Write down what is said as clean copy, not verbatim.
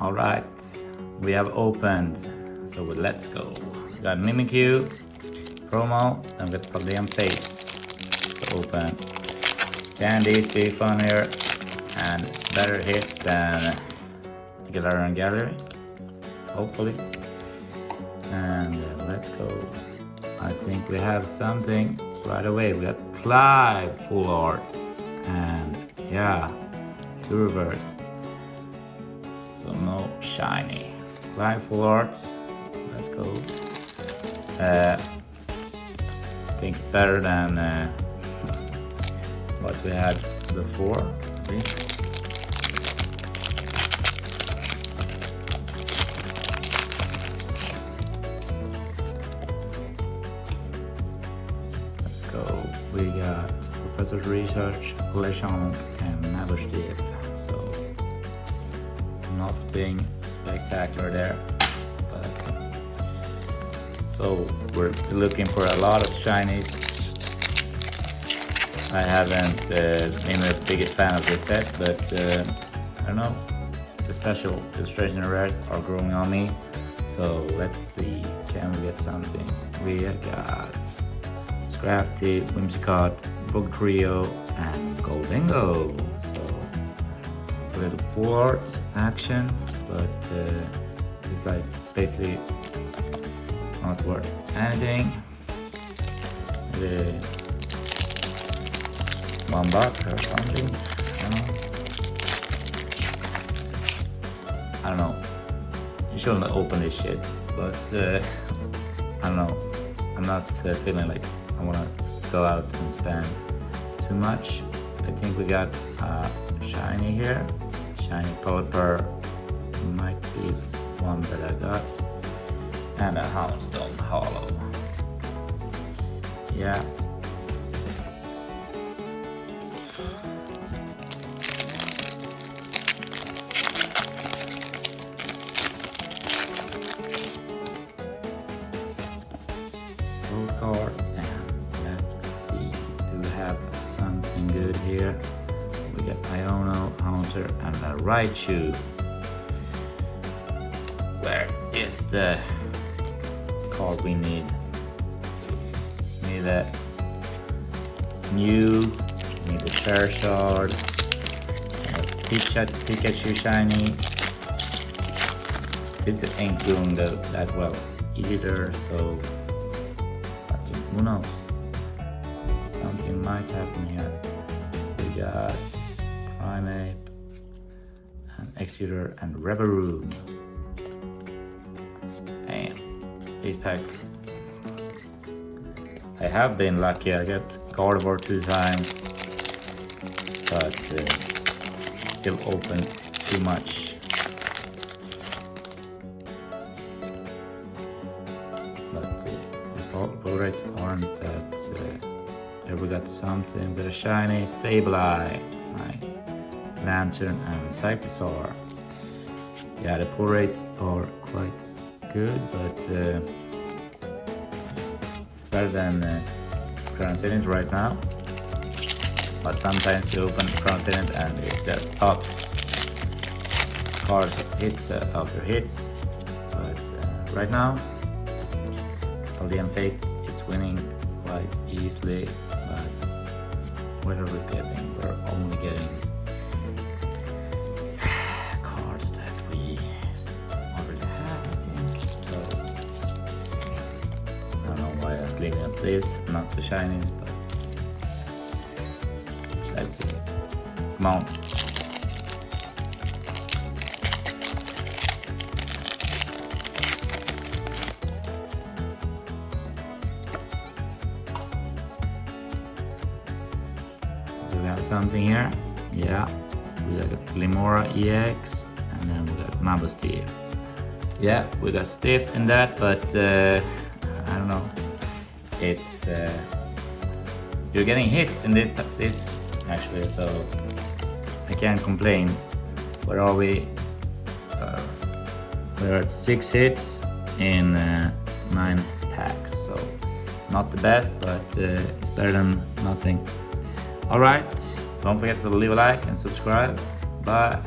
Alright, we have opened, so let's go. We got Mimikyu, promo, and with Paldean face to open. Candies be funnier and better hits than Galarian Gallery, hopefully. And let's go. I think we have something right away. We got Clive full art, and yeah, the reverse. So no shiny. Clive full arts. Let's go. I think better than what we had before. Let's go. We got Professor's Research, Lechonk, and Maboshtev. So nothing spectacular there. But, so we're looking for a lot of shinies. I haven't been the biggest fan of this set, but I don't know. The special illustration rares are growing on me. So let's see, can we get something? We got Scrafty, Whimsicott, Bug Trio, and Goldingo. So a little full art action, but it's like basically not worth anything. $1 or something. I don't know. You shouldn't open this shit, but I don't know. I'm not feeling like I want to go out and spend too much. I think we got a shiny here. Shiny Pelipper might be one that I got, and a Houndstone Hollow. Yeah. Card, and let's see, do we have something good here? We got Iono, Haunter, and a Raichu. Where is the card we need? Need a Mew, need a Charizard, Pikachu shiny. This ain't doing that well either, so who knows? Something might happen here. We got Primeape, and Executor, and Reveroom. And these packs. I have been lucky. I got Gardevoir 2 times, but still open too much. Pull rates aren't that. Here we got something with a shiny Sableye, Lantern, and Cyclosaur. Yeah, the pull rates are quite good, but it's better than Crown Zenith right now. But sometimes you open Crown Zenith and it pops cards hits after hits. But right now, Paldean Fate is winning quite easily, but what are we getting? We're only getting cards that we already have, I think. So I don't know why I was cleaning up this, not the shinies, but let's see. Come on. Do we have something here? Yeah, we got Glimora EX, and then we got Maboshtev. Yeah, we got Stiff in that, but I don't know. It's you're getting hits in this actually, so I can't complain. Where are we? We're at 6 hits in 9 packs, so not the best, but it's better than nothing. Alright, don't forget to leave a like and subscribe. Bye.